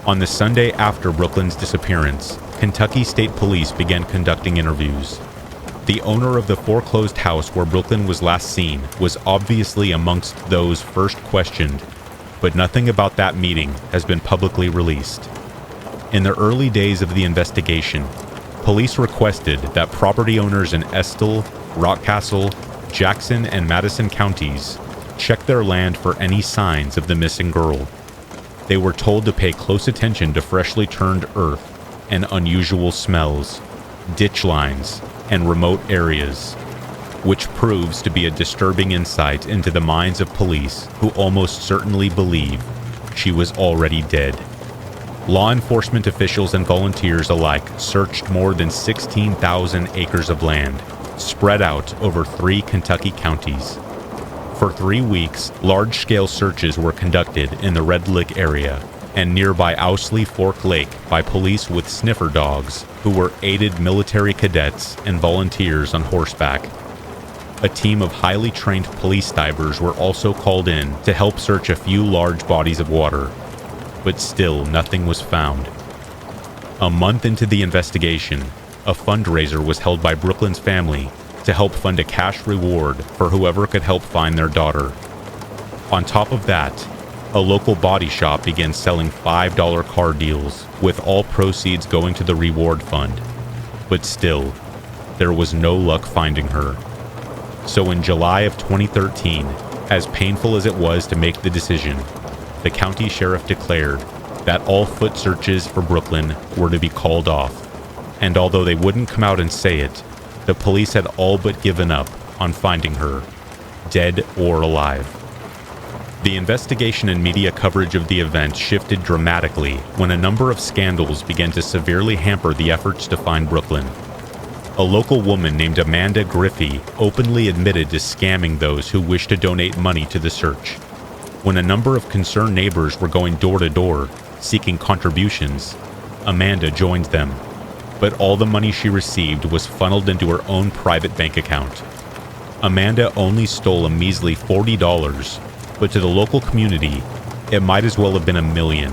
On the Sunday after Brooklyn's disappearance, Kentucky State Police began conducting interviews. The owner of the foreclosed house where Brooklyn was last seen was obviously amongst those first questioned, but nothing about that meeting has been publicly released. In the early days of the investigation, police requested that property owners in Estill, Rockcastle, Jackson, and Madison counties check their land for any signs of the missing girl. They were told to pay close attention to freshly turned earth and unusual smells, ditch lines, and remote areas, which proves to be a disturbing insight into the minds of police who almost certainly believe she was already dead. Law enforcement officials and volunteers alike searched more than 16,000 acres of land, spread out over 3 Kentucky counties. For 3 weeks, large-scale searches were conducted in the Red Lick area and nearby Owsley Fork Lake by police with sniffer dogs who were aided military cadets and volunteers on horseback. A team of highly trained police divers were also called in to help search a few large bodies of water, but still nothing was found. A month into the investigation, a fundraiser was held by Brooklyn's family to help fund a cash reward for whoever could help find their daughter. On top of that, a local body shop began selling $5 car deals, with all proceeds going to the reward fund. But still, there was no luck finding her. So in July of 2013, as painful as it was to make the decision, the county sheriff declared that all foot searches for Brooklyn were to be called off. And although they wouldn't come out and say it, the police had all but given up on finding her, dead or alive. The investigation and media coverage of the event shifted dramatically when a number of scandals began to severely hamper the efforts to find Brooklyn. A local woman named Amanda Griffey openly admitted to scamming those who wished to donate money to the search. When a number of concerned neighbors were going door to door, seeking contributions, Amanda joined them. But all the money she received was funneled into her own private bank account. Amanda only stole a measly $40, but to the local community, it might as well have been $1 million.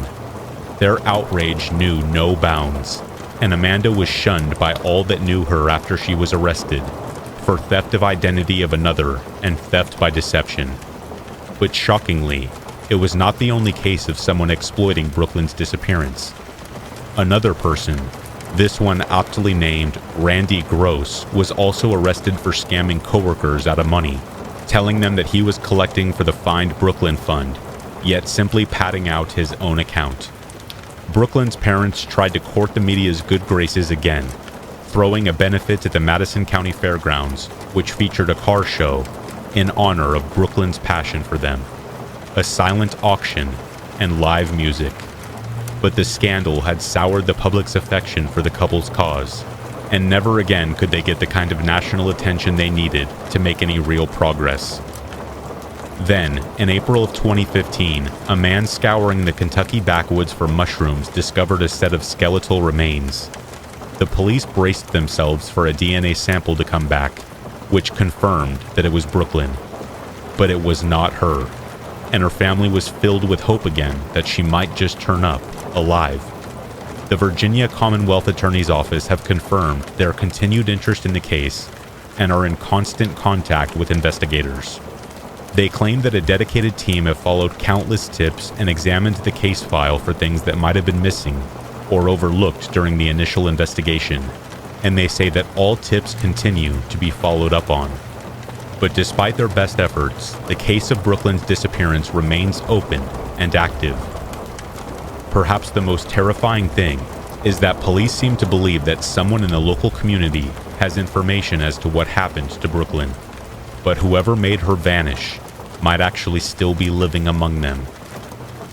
Their outrage knew no bounds, and Amanda was shunned by all that knew her after she was arrested for theft of identity of another and theft by deception. But shockingly, it was not the only case of someone exploiting Brooklyn's disappearance. Another person, this one aptly named Randy Gross, was also arrested for scamming coworkers out of money, telling them that he was collecting for the Find Brooklyn Fund, yet simply padding out his own account. Brooklyn's parents tried to court the media's good graces again, throwing a benefit at the Madison County Fairgrounds, which featured a car show in honor of Brooklyn's passion for them, a silent auction, and live music. But the scandal had soured the public's affection for the couple's cause, and never again could they get the kind of national attention they needed to make any real progress. Then, in April of 2015, a man scouring the Kentucky backwoods for mushrooms discovered a set of skeletal remains. The police braced themselves for a DNA sample to come back, which confirmed that it was Brooklyn. But it was not her, and her family was filled with hope again that she might just turn up, alive. The Virginia Commonwealth Attorney's Office have confirmed their continued interest in the case and are in constant contact with investigators. They claim that a dedicated team have followed countless tips and examined the case file for things that might have been missing, or overlooked during the initial investigation, and they say that all tips continue to be followed up on. But despite their best efforts, the case of Brooklyn's disappearance remains open and active. Perhaps the most terrifying thing is that police seem to believe that someone in the local community has information as to what happened to Brooklyn, but whoever made her vanish might actually still be living among them.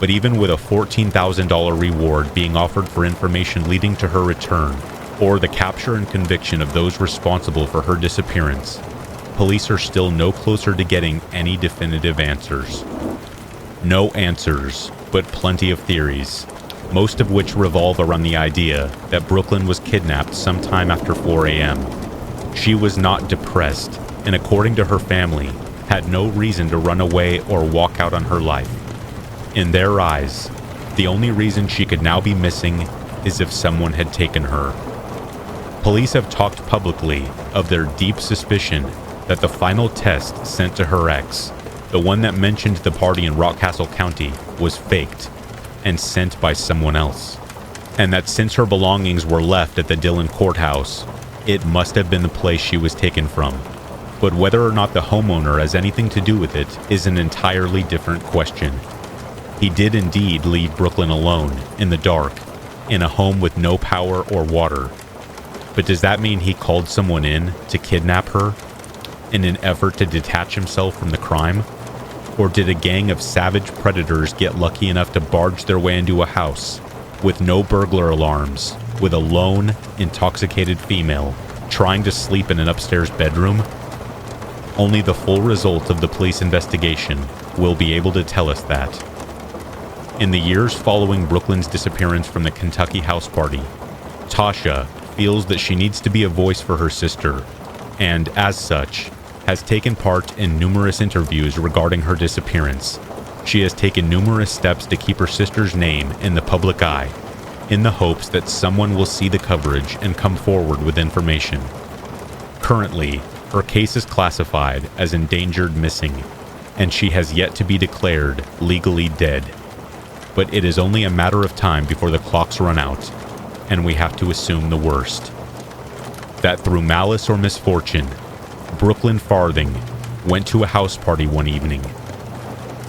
But even with a $14,000 reward being offered for information leading to her return, or the capture and conviction of those responsible for her disappearance, police are still no closer to getting any definitive answers. No answers, but plenty of theories, most of which revolve around the idea that Brooklyn was kidnapped sometime after 4 a.m. She was not depressed, and according to her family, had no reason to run away or walk out on her life. In their eyes, the only reason she could now be missing is if someone had taken her. Police have talked publicly of their deep suspicion that the final test sent to her ex, the one that mentioned the party in Rockcastle County, was faked and sent by someone else, and that since her belongings were left at the Dillon courthouse, it must have been the place she was taken from. But whether or not the homeowner has anything to do with it is an entirely different question. He did indeed leave Brooklyn alone, in the dark, in a home with no power or water. But does that mean he called someone in to kidnap her in an effort to detach himself from the crime? Or did a gang of savage predators get lucky enough to barge their way into a house with no burglar alarms, with a lone, intoxicated female trying to sleep in an upstairs bedroom? Only the full result of the police investigation will be able to tell us that. In the years following Brooklyn's disappearance from the Kentucky house party, Tasha feels that she needs to be a voice for her sister, and as such, has taken part in numerous interviews regarding her disappearance. She has taken numerous steps to keep her sister's name in the public eye, in the hopes that someone will see the coverage and come forward with information. Currently, her case is classified as endangered missing, and she has yet to be declared legally dead. But it is only a matter of time before the clocks run out, and we have to assume the worst. That through malice or misfortune, Brooklyn Farthing went to a house party one evening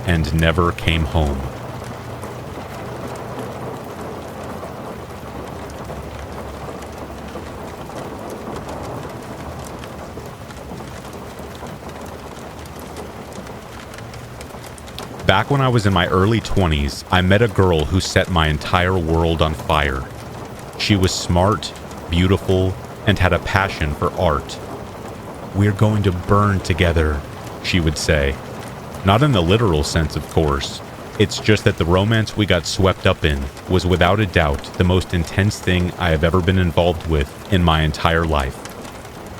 and never came home. Back when I was in my early 20s, I met a girl who set my entire world on fire. She was smart, beautiful, and had a passion for art. "We're going to burn together," she would say. Not in the literal sense, of course. It's just that the romance we got swept up in was without a doubt the most intense thing I have ever been involved with in my entire life.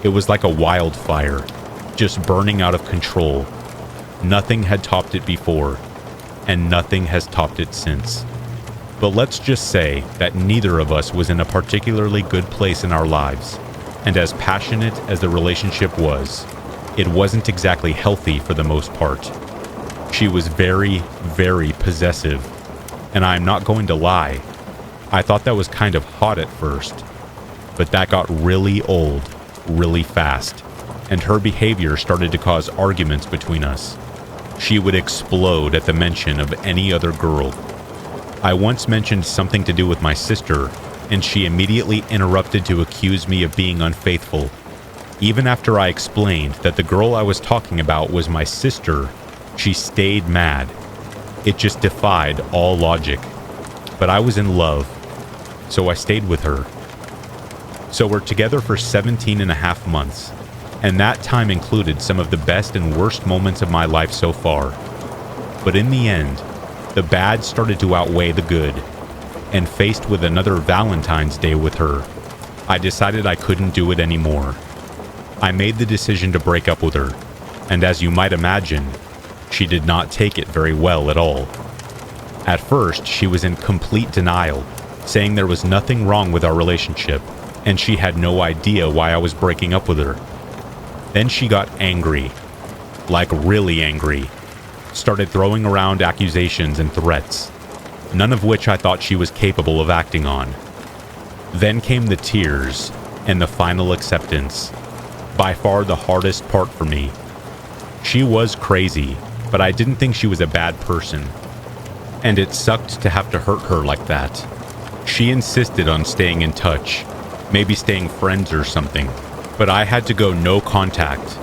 It was like a wildfire, just burning out of control. Nothing had topped it before, and nothing has topped it since. But let's just say that neither of us was in a particularly good place in our lives, and as passionate as the relationship was, it wasn't exactly healthy for the most part. She was very, very possessive, and I'm not going to lie, I thought that was kind of hot at first, but that got really old, really fast, and her behavior started to cause arguments between us. She would explode at the mention of any other girl. I once mentioned something to do with my sister, and she immediately interrupted to accuse me of being unfaithful. Even after I explained that the girl I was talking about was my sister, she stayed mad. It just defied all logic. But I was in love, so I stayed with her. So we're together for 17 and a half months, and that time included some of the best and worst moments of my life so far. But in the end, the bad started to outweigh the good, and faced with another Valentine's Day with her, I decided I couldn't do it anymore. I made the decision to break up with her, and as you might imagine, she did not take it very well at all. At first, she was in complete denial, saying there was nothing wrong with our relationship, and she had no idea why I was breaking up with her. Then she got angry, like really angry, started throwing around accusations and threats, none of which I thought she was capable of acting on. Then came the tears and the final acceptance. By far the hardest part for me. She was crazy, but I didn't think she was a bad person. And it sucked to have to hurt her like that. She insisted on staying in touch, maybe staying friends or something, but I had to go no contact.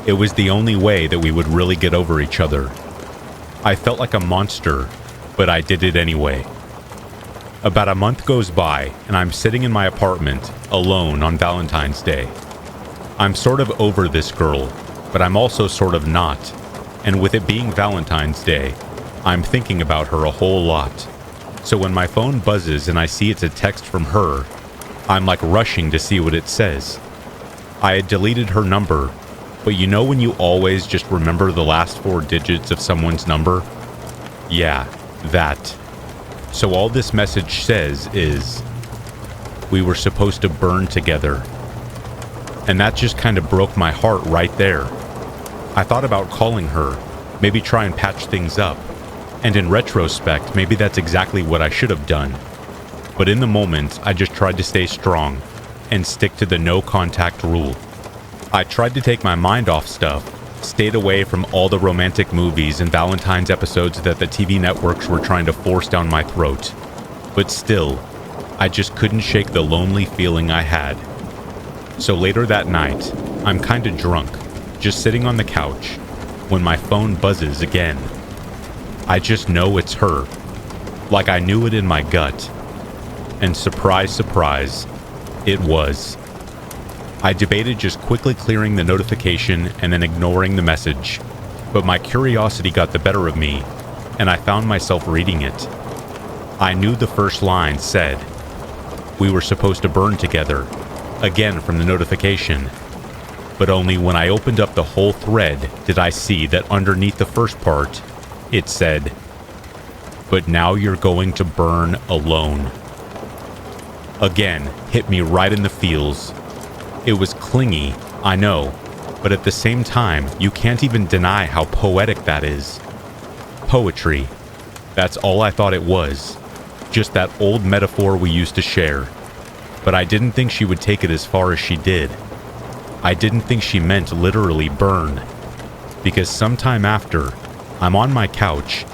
It was the only way that we would really get over each other. I felt like a monster, but I did it anyway. About a month goes by, and I'm sitting in my apartment, alone on Valentine's Day. I'm sort of over this girl, but I'm also sort of not. And with it being Valentine's Day, I'm thinking about her a whole lot. So when my phone buzzes and I see it's a text from her, I'm like rushing to see what it says. I had deleted her number, but you know when you always just remember the last 4 digits of someone's number? Yeah, that. So all this message says is, we were supposed to burn together. And that just kind of broke my heart right there. I thought about calling her, maybe try and patch things up. And in retrospect, maybe that's exactly what I should have done. But in the moment, I just tried to stay strong and stick to the no contact rule. I tried to take my mind off stuff, stayed away from all the romantic movies and Valentine's episodes that the TV networks were trying to force down my throat. But still, I just couldn't shake the lonely feeling I had. So later that night, I'm kinda drunk, just sitting on the couch, when my phone buzzes again. I just know it's her, like I knew it in my gut. And surprise, surprise, it was. I debated just quickly clearing the notification and then ignoring the message, but my curiosity got the better of me, and I found myself reading it. I knew the first line said, "We were supposed to burn together," again from the notification. But only when I opened up the whole thread did I see that underneath the first part, it said, "But now you're going to burn alone." Again, hit me right in the feels. It was clingy, I know, but at the same time, you can't even deny how poetic that is. Poetry. That's all I thought it was. Just that old metaphor we used to share. But I didn't think she would take it as far as she did. I didn't think she meant literally burn. Because sometime after, I'm on my couch,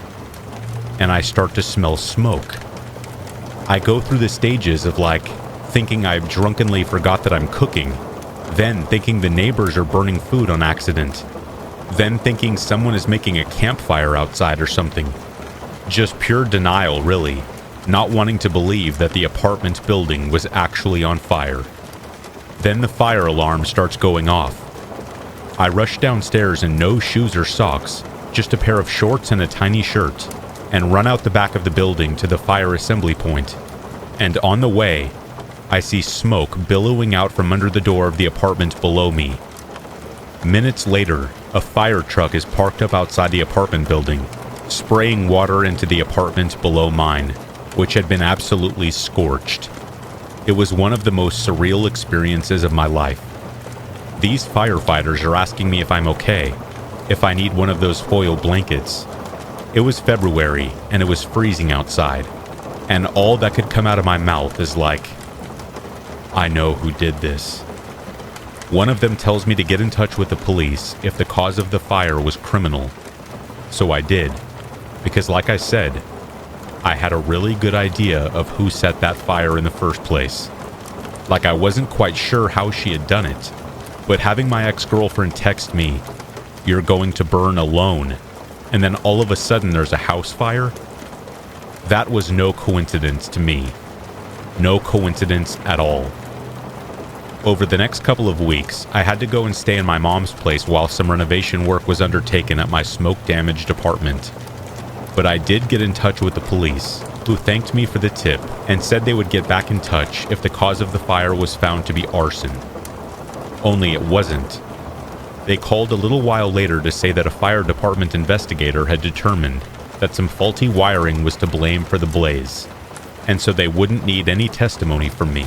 and I start to smell smoke. I go through the stages of thinking I've drunkenly forgot that I'm cooking, then thinking the neighbors are burning food on accident, then thinking someone is making a campfire outside or something. Just pure denial, really, not wanting to believe that the apartment building was actually on fire. Then the fire alarm starts going off. I rush downstairs in no shoes or socks, just a pair of shorts and a tiny shirt, and run out the back of the building to the fire assembly point. And on the way, I see smoke billowing out from under the door of the apartment below me. Minutes later, a fire truck is parked up outside the apartment building, spraying water into the apartment below mine, which had been absolutely scorched. It was one of the most surreal experiences of my life. These firefighters are asking me if I'm okay, if I need one of those foil blankets. It was February, and it was freezing outside, and all that could come out of my mouth is I know who did this. One of them tells me to get in touch with the police if the cause of the fire was criminal. So I did, because like I said, I had a really good idea of who set that fire in the first place. I wasn't quite sure how she had done it, but having my ex-girlfriend text me, "You're going to burn alone," and then all of a sudden there's a house fire, that was no coincidence to me. No coincidence at all. Over the next couple of weeks, I had to go and stay in my mom's place while some renovation work was undertaken at my smoke-damaged apartment. But I did get in touch with the police, who thanked me for the tip and said they would get back in touch if the cause of the fire was found to be arson. Only it wasn't. They called a little while later to say that a fire department investigator had determined that some faulty wiring was to blame for the blaze, and so they wouldn't need any testimony from me.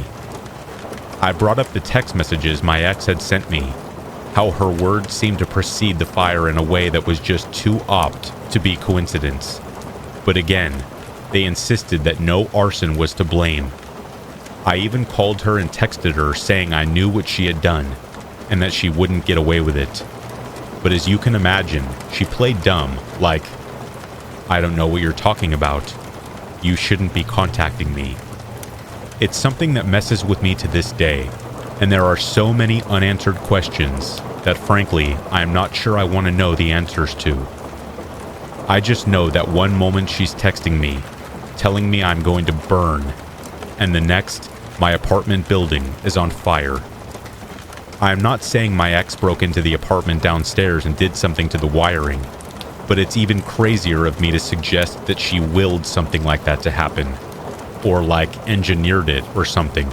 I brought up the text messages my ex had sent me, how her words seemed to precede the fire in a way that was just too apt to be coincidence. But again, they insisted that no arson was to blame. I even called her and texted her saying I knew what she had done and that she wouldn't get away with it. But as you can imagine, she played dumb, like, "I don't know what you're talking about. You shouldn't be contacting me." It's something that messes with me to this day, and there are so many unanswered questions that frankly, I am not sure I want to know the answers to. I just know that one moment she's texting me, telling me I'm going to burn, and the next, my apartment building is on fire. I am not saying my ex broke into the apartment downstairs and did something to the wiring, but it's even crazier of me to suggest that she willed something like that to happen, or like engineered it or something.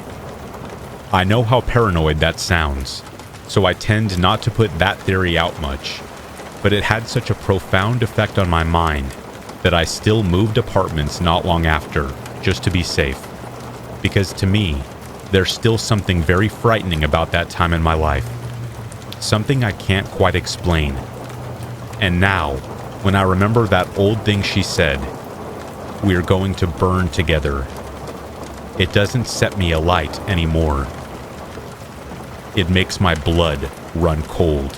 I know how paranoid that sounds, so I tend not to put that theory out much, but it had such a profound effect on my mind that I still moved apartments not long after, just to be safe. Because to me, there's still something very frightening about that time in my life. Something I can't quite explain. And now, when I remember that old thing she said, "We're going to burn together," it doesn't set me alight anymore. It makes my blood run cold.